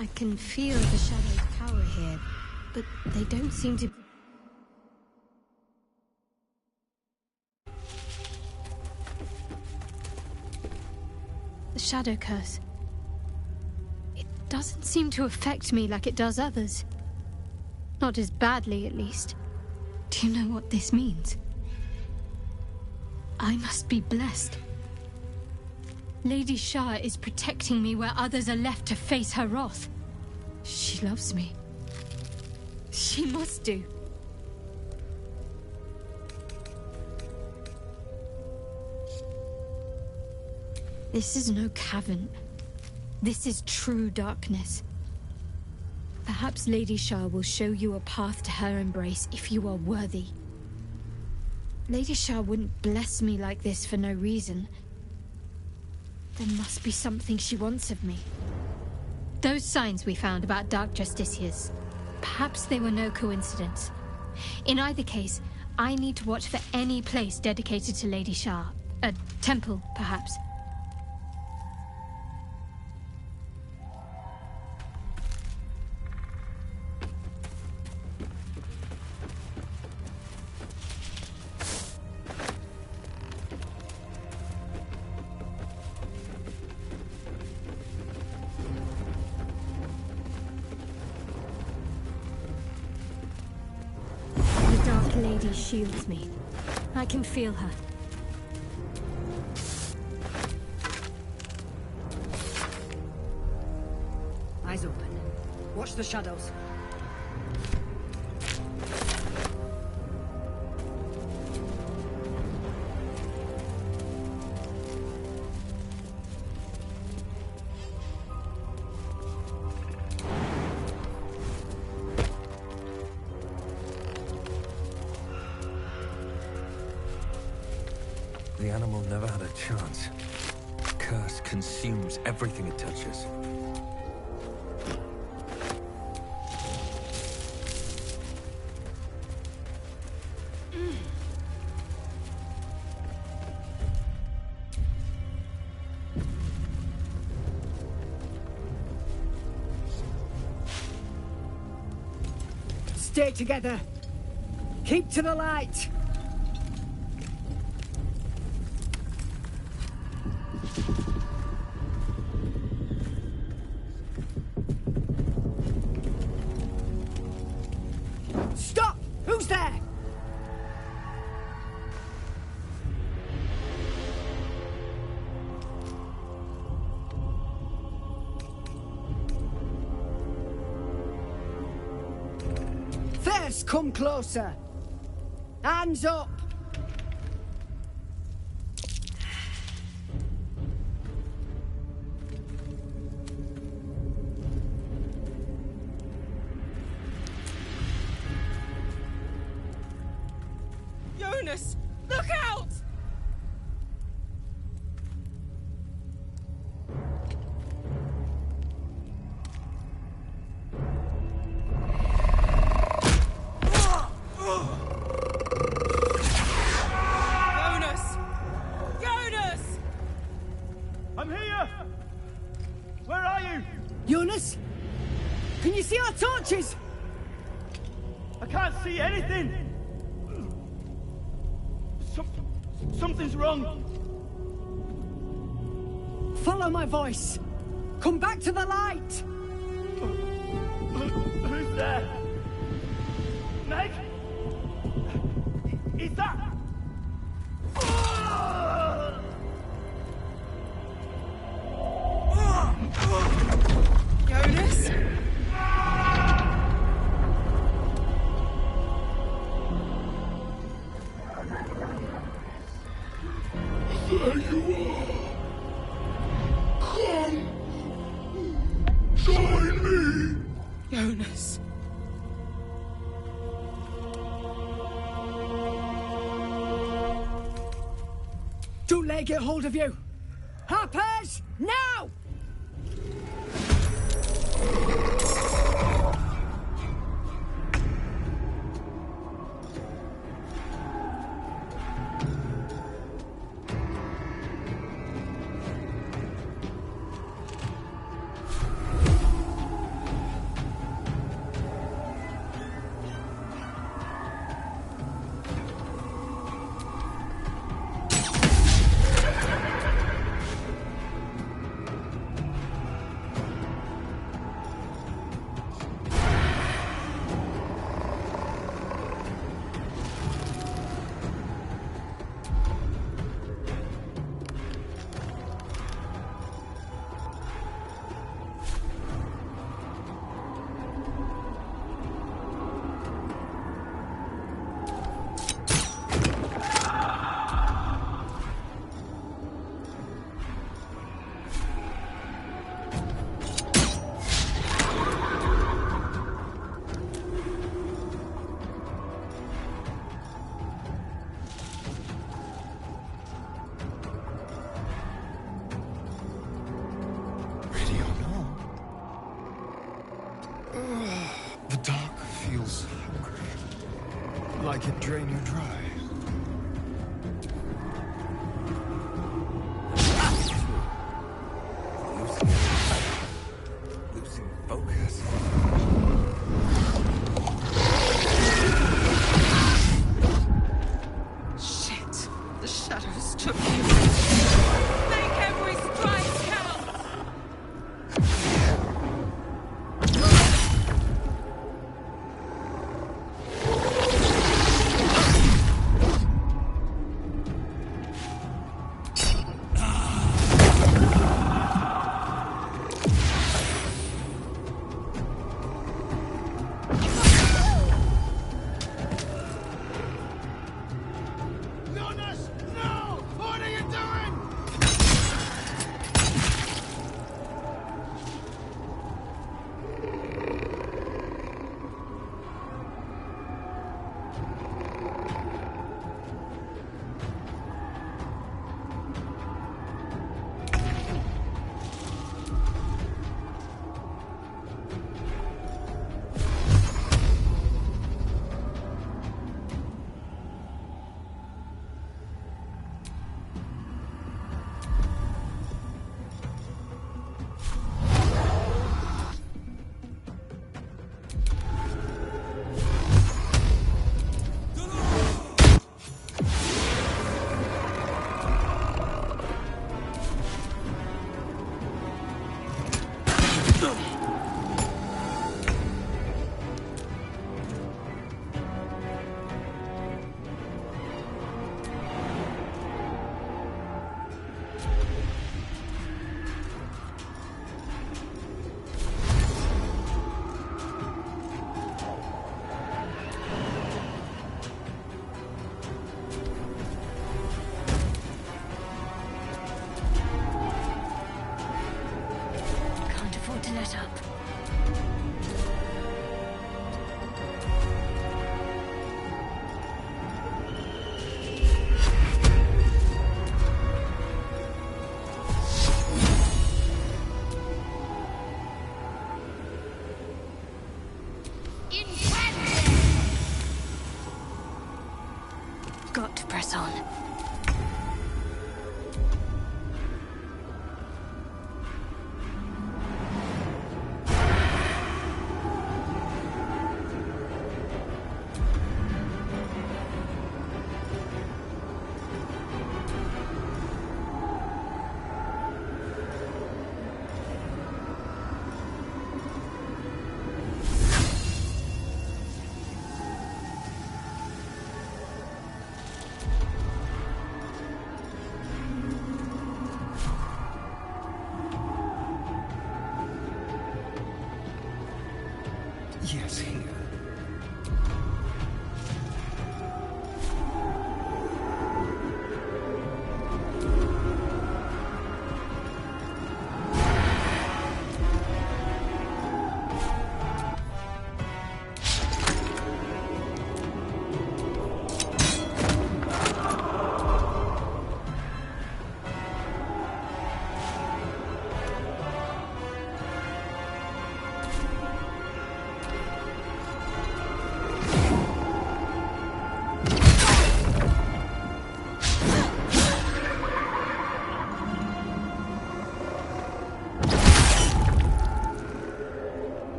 I can feel the shadow's power here, but they don't seem to... The shadow curse. It doesn't seem to affect me like it does others. Not as badly, at least. Do you know what this means? I must be blessed. Lady Shah is protecting me where others are left to face her wrath. She loves me. She must do. This is no cavern. This is true darkness. Perhaps Lady Shah will show you a path to her embrace if you are worthy. Lady Shah wouldn't bless me like this for no reason. There must be something she wants of me. Those signs we found about Dark Justiciars, perhaps they were no coincidence. In either case, I need to watch for any place dedicated to Lady Shah. A temple, perhaps. Lady shields me. I can feel her. Eyes open. Watch the shadows. The animal never had a chance. The curse consumes everything it touches. Stay together. Keep to the light. Stop! Who's there? First, come closer. Hands up. Jonas, look out! Jonas! Jonas! I'm here! Where are you? Jonas? Can you see our torches? I can't see anything! Something's wrong! Follow my voice. Come back to the light. Who's there? Meg? Is that... Jonas? There you are. Come. Join me. Jonas. Don't let it get hold of you. Harpers, now! Like it drain you dry. Losing focus. Shit! The shadows took you. Make every strike count! Jonas! No! What are you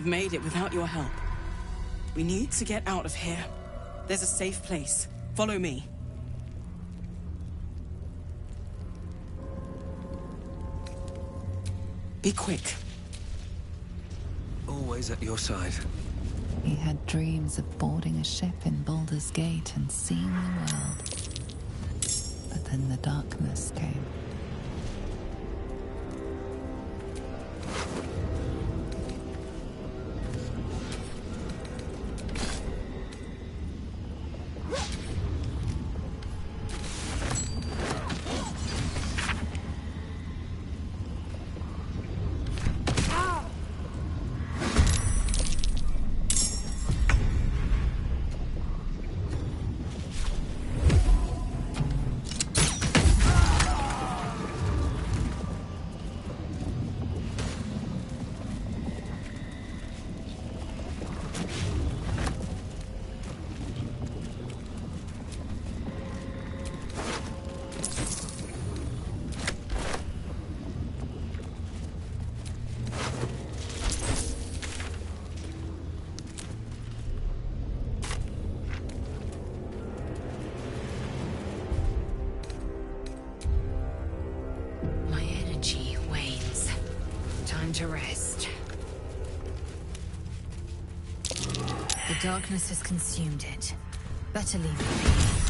have made it without your help. We need to get out of here. There's a safe place. Follow me. Be quick. Always at your side. He had dreams of boarding a ship in Baldur's Gate and seeing the world. But then the darkness came. To rest. The darkness has consumed it. Better leave it be.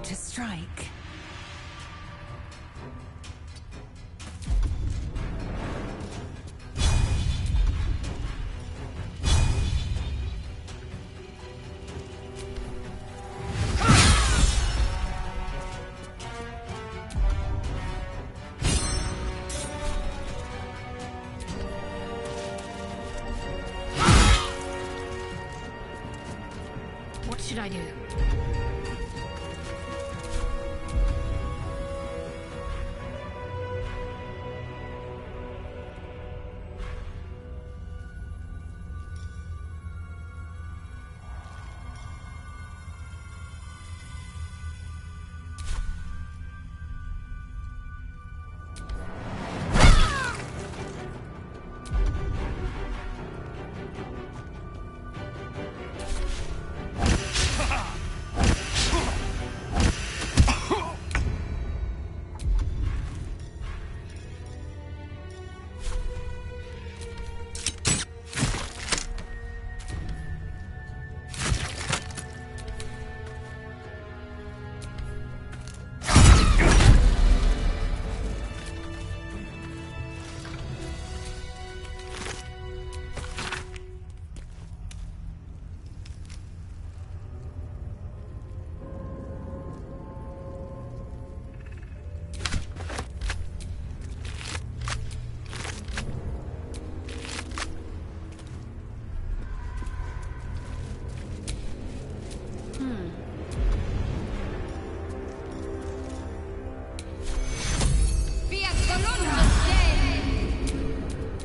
To strike. What should I do?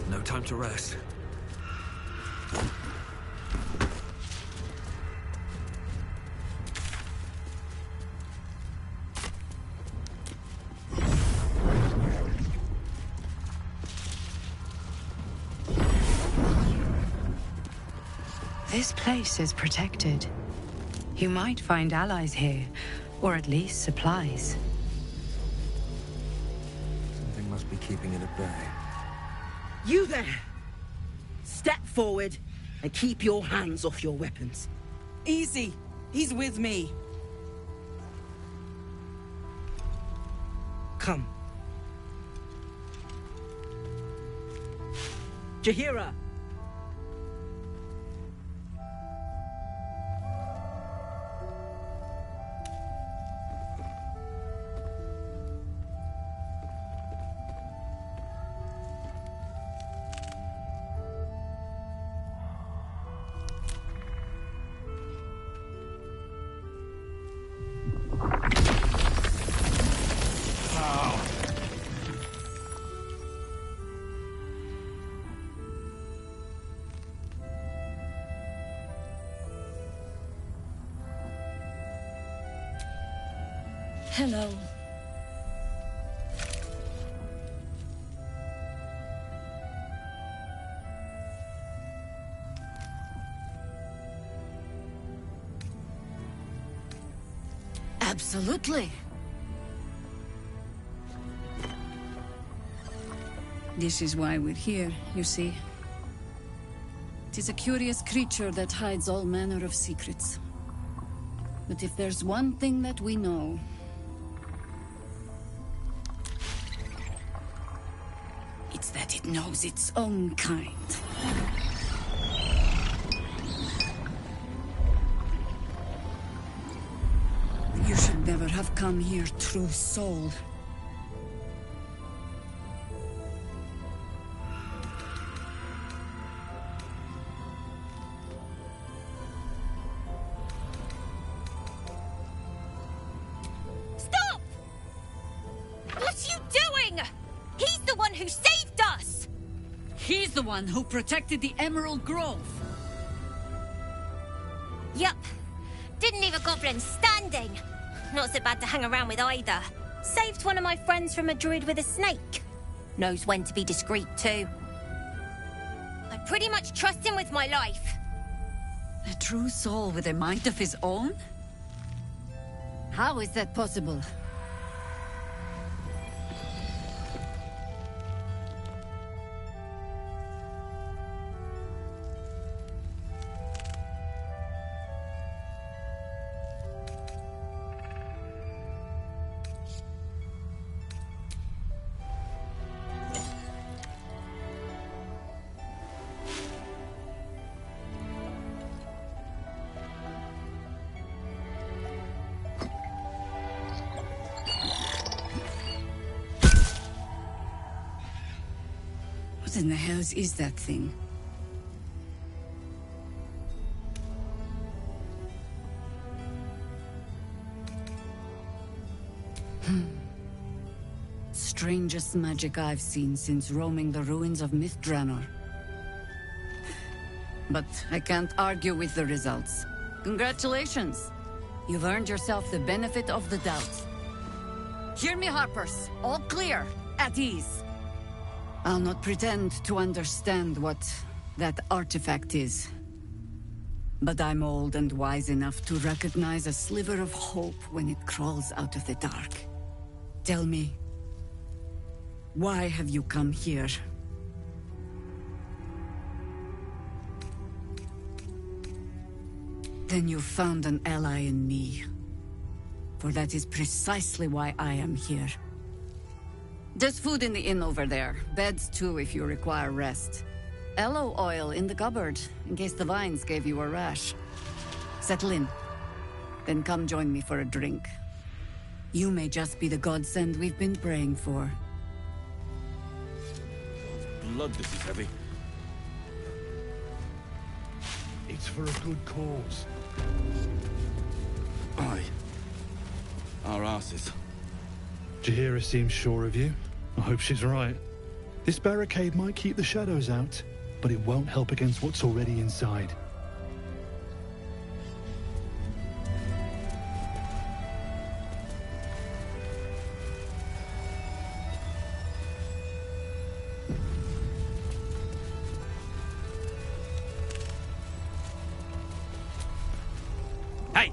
No time to rest. This place is protected. You might find allies here, or at least supplies. must be keeping it at bay. You there! Step forward and keep your hands off your weapons. Easy. He's with me. Come. Jahira! Hello. Absolutely. This is why we're here, you see. It is a curious creature that hides all manner of secrets. But if there's one thing that we know, it's that it knows its own kind. You should never have come here, true soul. Stop! What are you doing? He's the one who saved us! He's the one who protected the Emerald Grove. Yup. Didn't leave a goblin standing. Not so bad to hang around with either. Saved one of my friends from a druid with a snake. Knows when to be discreet too. I pretty much trust him with my life. A true soul with a mind of his own? How is that possible? What in the hells is that thing? Strangest magic I've seen since roaming the ruins of Mythdraenor. But I can't argue with the results. Congratulations! You've earned yourself the benefit of the doubt. Hear me, Harpers. All clear. At ease. I'll not pretend to understand what that artifact is. But I'm old and wise enough to recognize a sliver of hope when it crawls out of the dark. Tell me, why have you come here? Then you found an ally in me. For that is precisely why I am here. There's food in the inn over there. Beds too if you require rest. Aloe oil in the cupboard, in case the vines gave you a rash. Settle in. Then come join me for a drink. You may just be the godsend we've been praying for. Blood, this is heavy. It's for a good cause. Aye. Our asses. Jahira seems sure of you. I hope she's right. This barricade might keep the shadows out, but it won't help against what's already inside. Hey!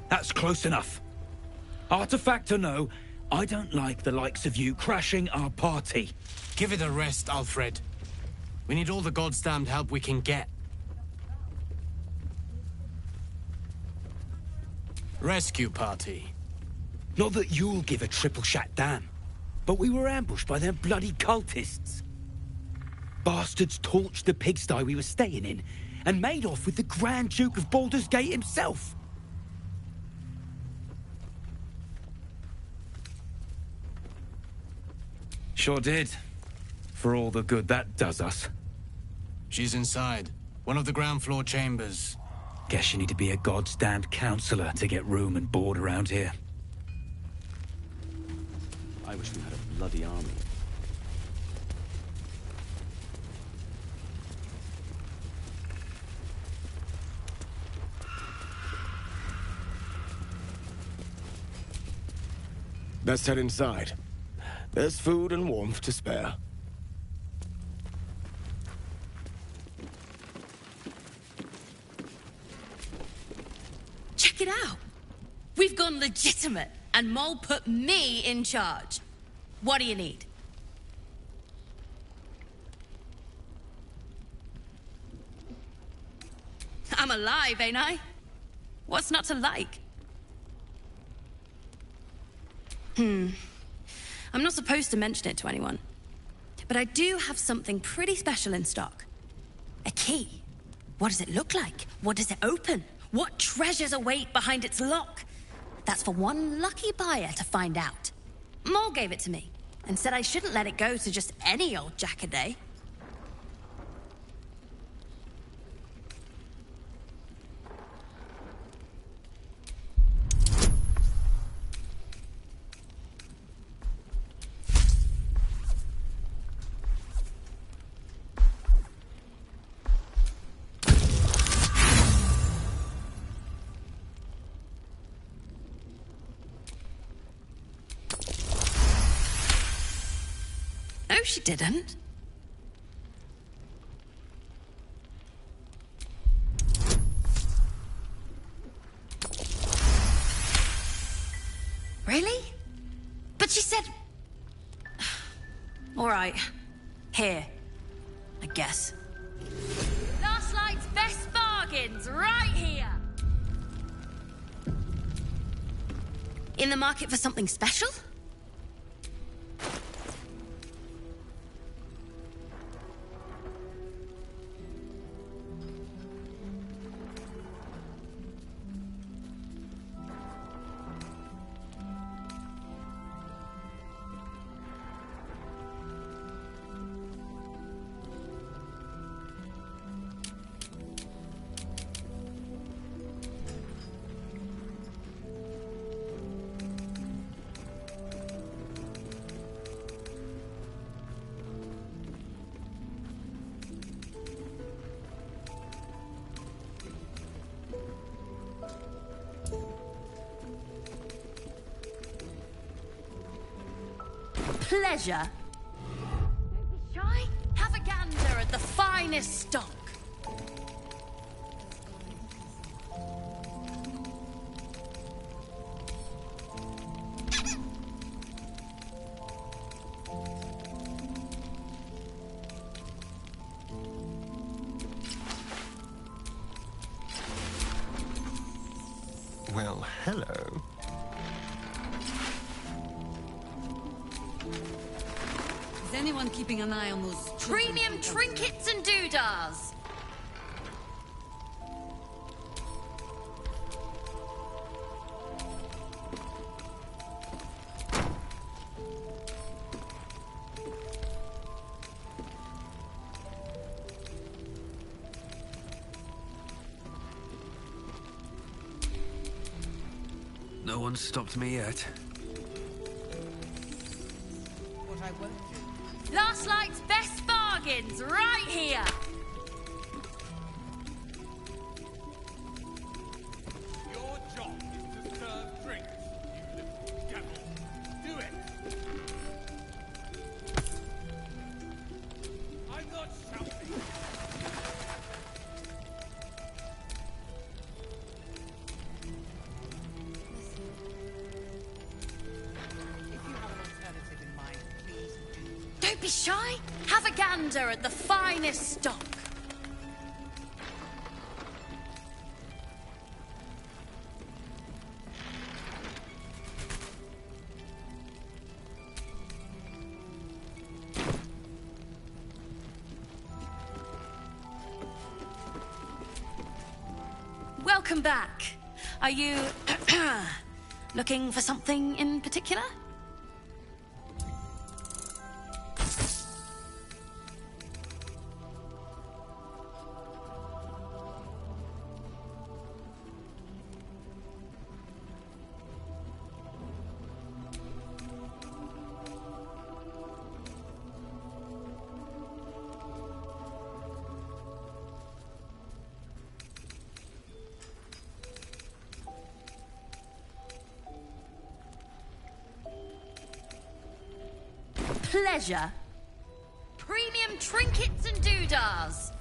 That's close enough. Artifact or no, I don't like the likes of you crashing our party. Give it a rest, Alfred. We need all the goddamned help we can get. Rescue party. Not that you'll give a triple shot damn, but we were ambushed by them bloody cultists. Bastards torched the pigsty we were staying in and made off with the Grand Duke of Baldur's Gate himself. Sure did. For all the good that does us. She's inside. One of the ground floor chambers. Guess you need to be a goddamned counselor to get room and board around here. I wish we had a bloody army. Let's head inside. There's food and warmth to spare. Check it out. We've gone legitimate, and Mole put me in charge. What do you need? I'm alive, ain't I? What's not to like? I'm not supposed to mention it to anyone, but I do have something pretty special in stock. A key. What does it look like? What does it open? What treasures await behind its lock? That's for one lucky buyer to find out. Mole gave it to me and said I shouldn't let it go to just any old jackaday. No, she didn't. Really? But she said... All right. Here. I guess. Last night's best bargains, right here! In the market for something special? Pleasure. Don't be shy. Have a gander at the finest stock. Well, hello. Is anyone keeping an eye on those Premium trinkets and doodahs? No one's stopped me yet. What I won't do. Last night's best bargains, right here! Your job is to serve drinks, you little devil. Do it! I'm not shouting. If Don't be shy. Have a gander at the finest stock. Welcome back. Are you looking for something in particular? Pleasure. Premium trinkets and doodahs.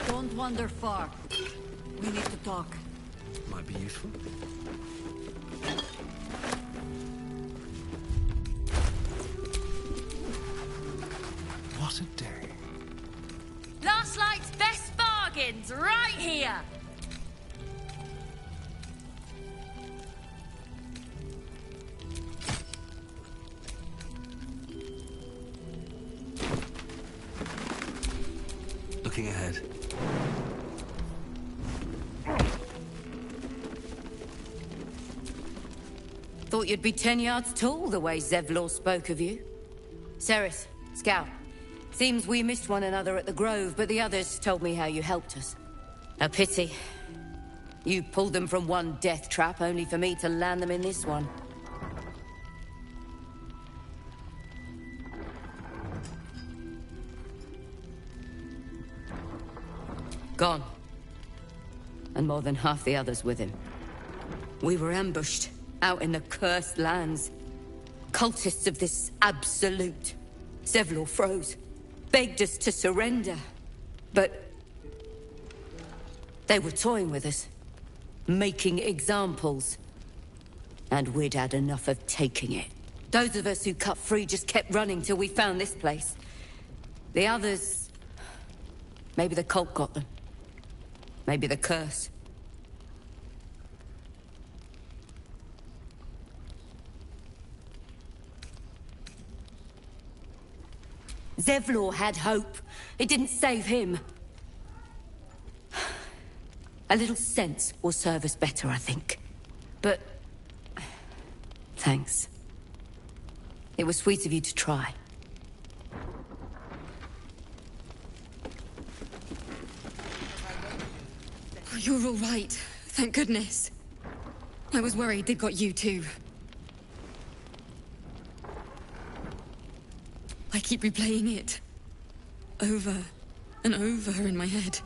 Don't wander far. We need to talk. Might be useful. What a day. Last night's best bargains right here. Looking ahead. Thought you'd be 10 yards tall the way Zevlor spoke of you. Sereth, Scout. Seems we missed one another at the Grove, but the others told me how you helped us. A pity. You pulled them from one death trap, only for me to land them in this one. Gone. And more than half the others with him. We were ambushed, out in the cursed lands. Cultists of this absolute. Zevlor froze. Begged us to surrender. But they were toying with us. Making examples. And we'd had enough of taking it. Those of us who cut free just kept running till we found this place. The others... maybe the cult got them. Maybe the curse. Zevlor had hope. It didn't save him. A little sense will serve us better, I think. But... thanks. It was sweet of you to try. Oh, you're all right. Thank goodness. I was worried they'd got you too. I keep replaying it. Over and over in my head.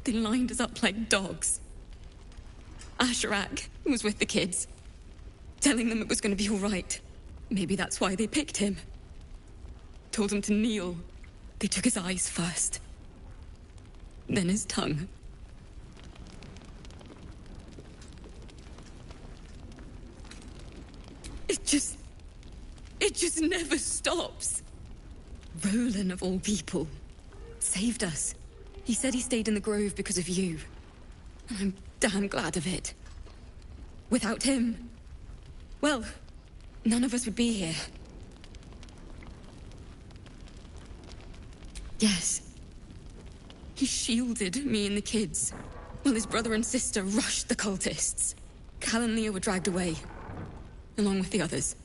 They lined us up like dogs. Asherak was with the kids, telling them it was going to be all right. Maybe that's why they picked him. Told him to kneel. They took his eyes first. Then his tongue. It just never stops. Roland, of all people, saved us. He said he stayed in the Grove because of you. And I'm damn glad of it. Without him, well, none of us would be here. Yes. He shielded me and the kids, while his brother and sister rushed the cultists. Cal and Leah were dragged away, along with the others.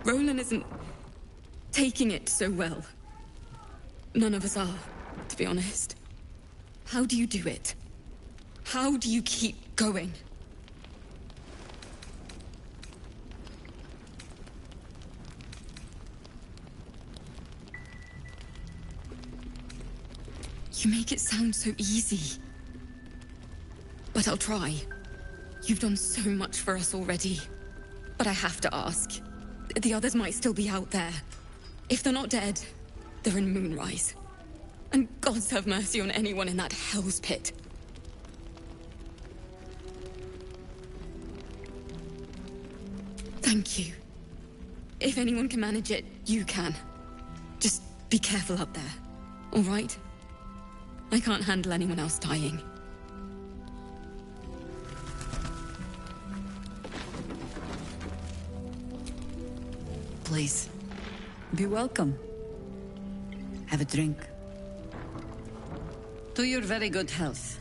Roland isn't taking it so well. None of us are, to be honest. How do you do it? How do you keep going? You make it sound so easy. But I'll try. You've done so much for us already. But I have to ask. The others might still be out there. If they're not dead, They're in Moonrise. And gods have mercy on anyone in that hell's pit. Thank you. If anyone can manage it, you can. Just be careful up there, all right? I can't handle anyone else dying. Please, be welcome. Have a drink. To your very good health.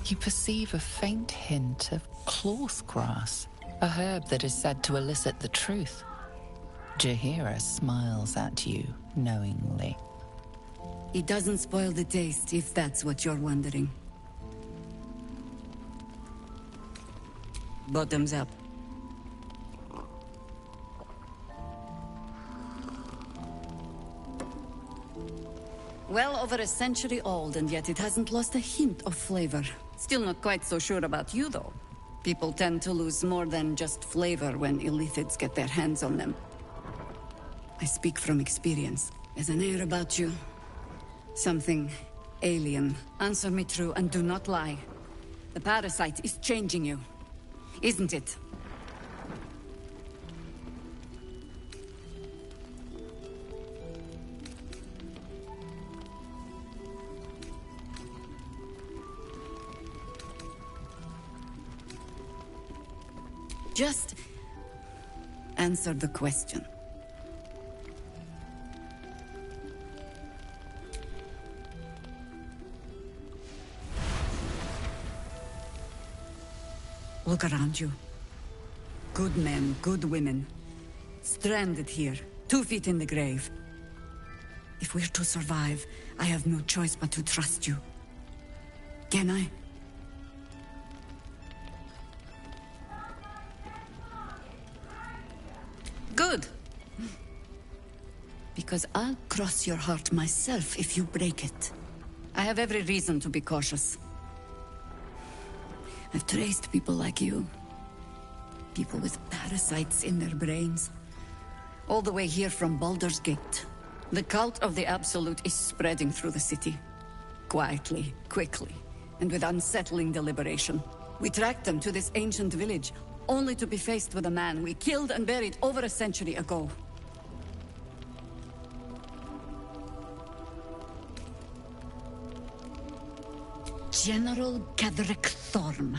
You perceive a faint hint of cloth grass, a herb that is said to elicit the truth. Jaheira smiles at you knowingly. It doesn't spoil the taste, if that's what you're wondering. Bottoms up. Well over a century old, and yet it hasn't lost a hint of flavor. Still not quite so sure about you, though. People tend to lose more than just flavor when illithids get their hands on them. I speak from experience. There's an air about you. Something alien. Answer me true and do not lie. The parasite is changing you, isn't it? Just answer the question. Look around you. Good men, good women. Stranded here, 2 feet in the grave. If we're to survive, I have no choice but to trust you. Can I? Good. Because I'll cross your heart myself if you break it. I have every reason to be cautious. I've traced people like you. People with parasites in their brains. All the way here from Baldur's Gate. The cult of the Absolute is spreading through the city. Quietly, quickly, and with unsettling deliberation. We tracked them to this ancient village, only to be faced with a man we killed and buried over a century ago. General Gadrick Thorm.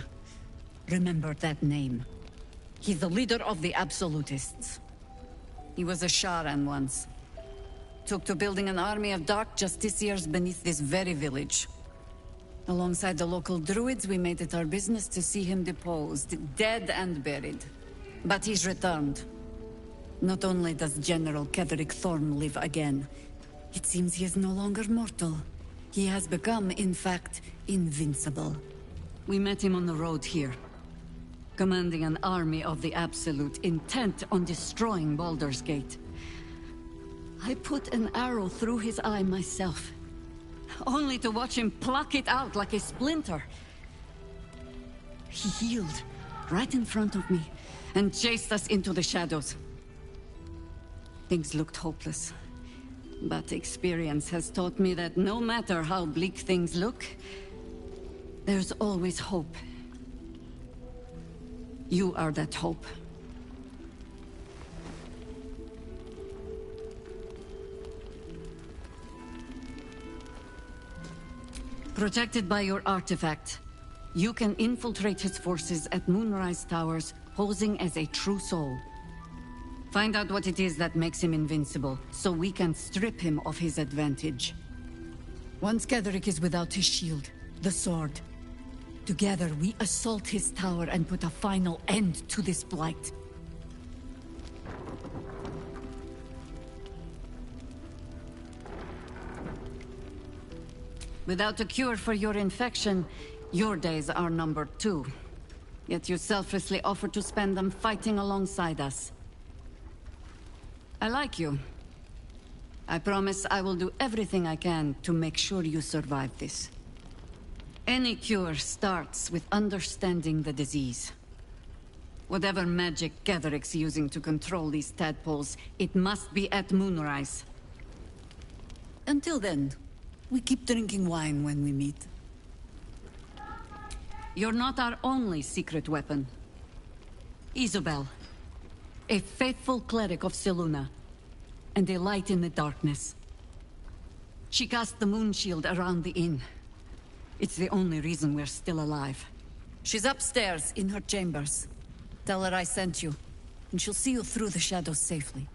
Remember that name. He's the leader of the Absolutists. He was a Sharan once. Took to building an army of dark justiciars beneath this very village. Alongside the local druids, we made it our business to see him deposed, dead and buried. But he's returned. Not only does General Gadrick Thorm live again, it seems he is no longer mortal. He has become, in fact, invincible. We met him on the road here, commanding an army of the Absolute, intent on destroying Baldur's Gate. I put an arrow through his eye myself, only to watch him pluck it out like a splinter. He healed right in front of me and chased us into the shadows. Things looked hopeless. But experience has taught me that no matter how bleak things look, there's always hope. You are that hope. Protected by your artifact, you can infiltrate his forces at Moonrise Towers, posing as a true soul. Find out what it is that makes him invincible, so we can strip him of his advantage. Once Gadrick is without his shield, the sword, together we assault his tower and put a final end to this blight. Without a cure for your infection, your days are numbered too. Yet you selflessly offer to spend them fighting alongside us. I like you. I promise I will do everything I can to make sure you survive this. Any cure starts with understanding the disease. Whatever magic Gatheric's using to control these tadpoles, it must be at moonrise. Until then, we keep drinking wine when we meet. You're not our only secret weapon. Isabel, a faithful cleric of Selûne, and a light in the darkness. She cast the moon shield around the inn. It's the only reason we're still alive. She's upstairs in her chambers. Tell her I sent you, and she'll see you through the shadows safely.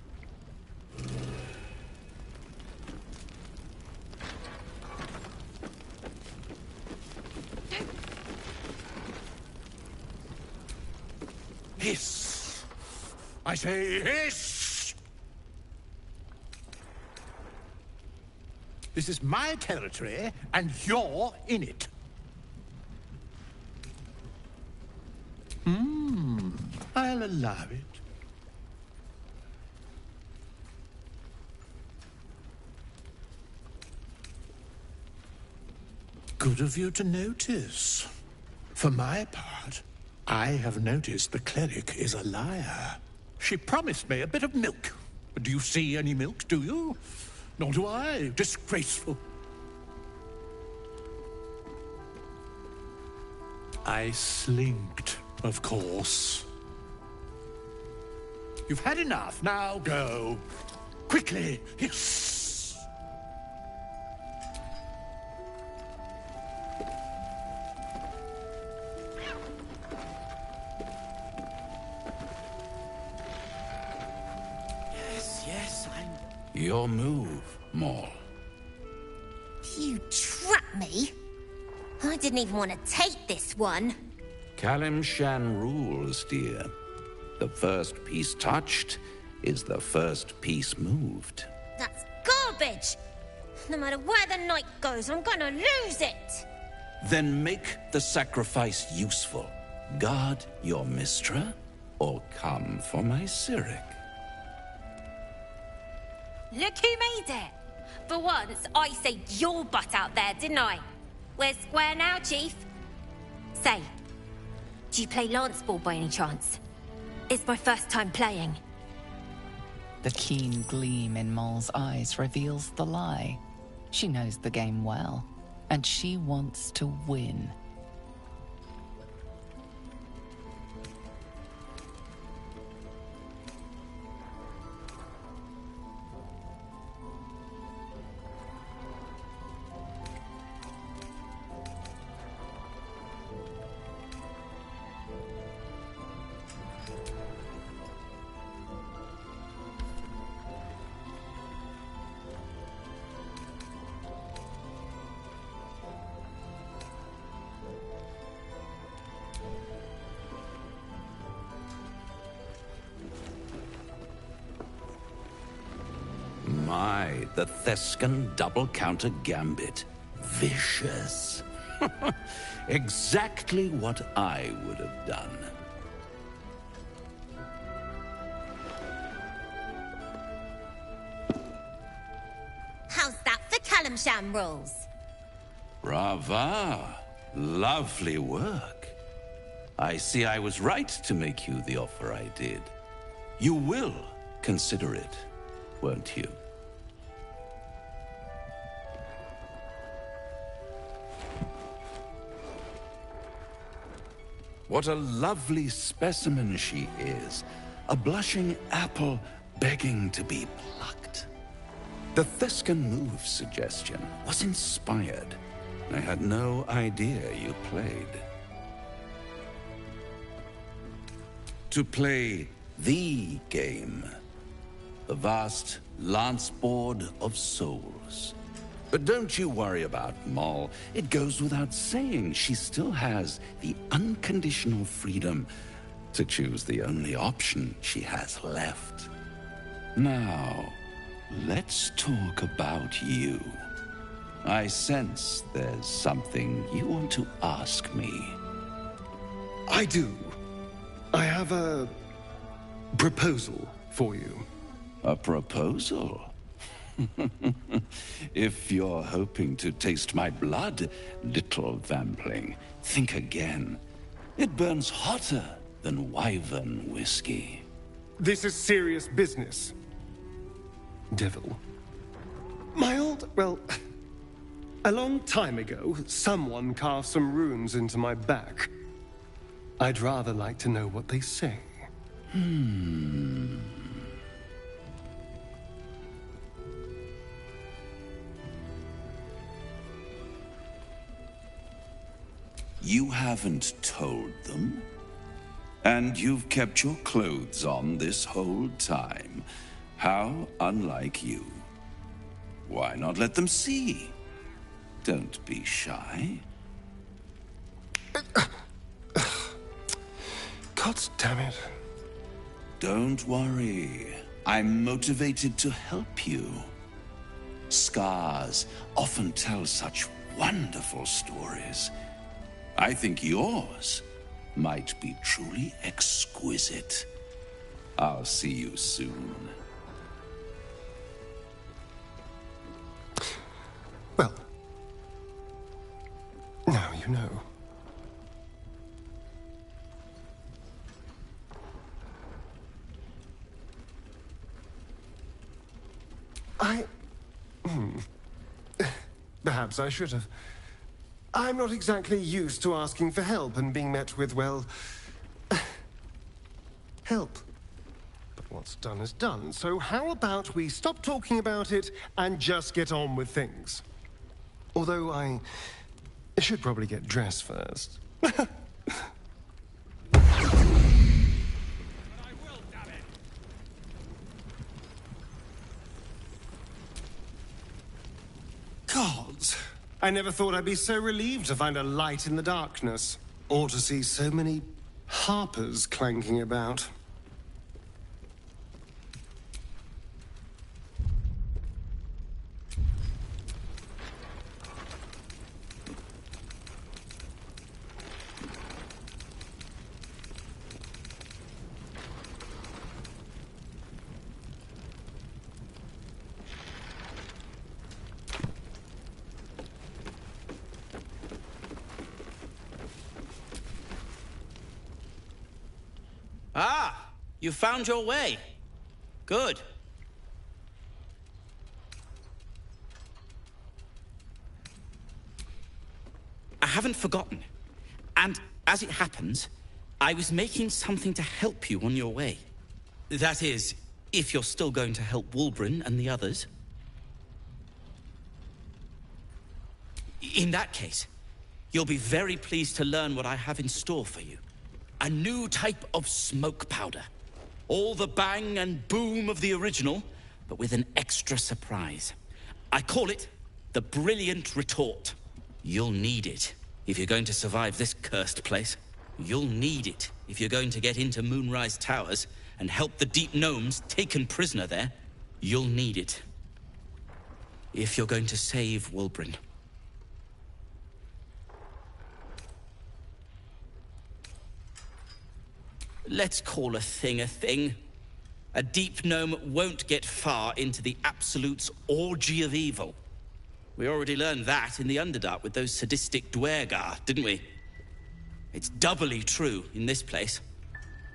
Hiss! I say hiss! This is my territory, and you're in it. I'll allow it. Good of you to notice. For my part, I have noticed the cleric is a liar. She promised me a bit of milk. But do you see any milk, do you? Nor do I. Disgraceful. I slinked, of course. You've had enough. Now go. Quickly. Yes. Yes, Your move, Maul. You trapped me? I didn't even want to take this one. Kalimshan rules, dear. The first piece touched is the first piece moved. That's garbage! No matter where the night goes, I'm gonna lose it! Then make the sacrifice useful. Guard your Mistra, or come for my Cyric. Look who made it! For once, I saved your butt out there, didn't I? We're square now, Chief. Say, do you play lance ball by any chance? It's my first time playing. The keen gleam in Maul's eyes reveals the lie. She knows the game well, and she wants to win. My, the Thescan double counter gambit. Vicious. Exactly what I would have done. How's that for Kalimshan rules? Brava. Lovely work. I see I was right to make you the offer I did. You will consider it, won't you? What a lovely specimen she is. A blushing apple begging to be plucked. The Thescan move suggestion was inspired. I had no idea you played. To play the game. The vast lance board of souls. But don't you worry about Maul. It goes without saying she still has the unconditional freedom to choose the only option she has left. Now, let's talk about you. I sense there's something you want to ask me. I do. I have a proposal for you. A proposal? If you're hoping to taste my blood, little vampling, think again. It burns hotter than wyvern whiskey. This is serious business. Devil. Well, a long time ago, someone carved some runes into my back. I'd rather like to know what they say. You haven't told them? And you've kept your clothes on this whole time. How unlike you. Why not let them see? Don't be shy. God damn it. Don't worry. I'm motivated to help you. Scars often tell such wonderful stories. I think yours might be truly exquisite. I'll see you soon. Well, now you know. Perhaps I should have. I'm not exactly used to asking for help and being met with, well, help. But what's done is done, so how about we stop talking about it and just get on with things? Although I should probably get dressed first. Gods, I never thought I'd be so relieved to find a light in the darkness, or to see so many harpers clanking about. Ah, you found your way. Good. I haven't forgotten. And as it happens, I was making something to help you on your way. That is, if you're still going to help Wulbren and the others. In that case, you'll be very pleased to learn what I have in store for you. A new type of smoke powder. All the bang and boom of the original, but with an extra surprise. I call it the Brilliant Retort. You'll need it if you're going to survive this cursed place. You'll need it if you're going to get into Moonrise Towers and help the Deep Gnomes taken prisoner there. You'll need it if you're going to save Wulbren. Let's call a thing a thing. A deep gnome won't get far into the Absolute's orgy of evil. We already learned that in the Underdark with those sadistic Dwergar, didn't we? It's doubly true in this place.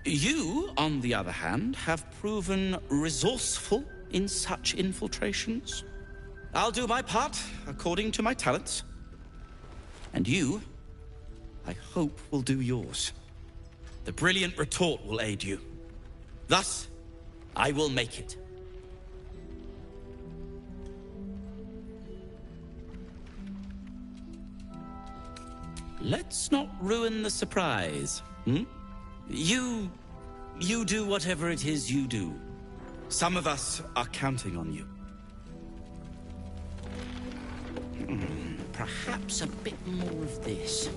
You, on the other hand, have proven resourceful in such infiltrations. I'll do my part according to my talents. And you, I hope, will do yours. The Brilliant Retort will aid you. Thus, I will make it. Let's not ruin the surprise, You do whatever it is you do. Some of us are counting on you. Perhaps a bit more of this.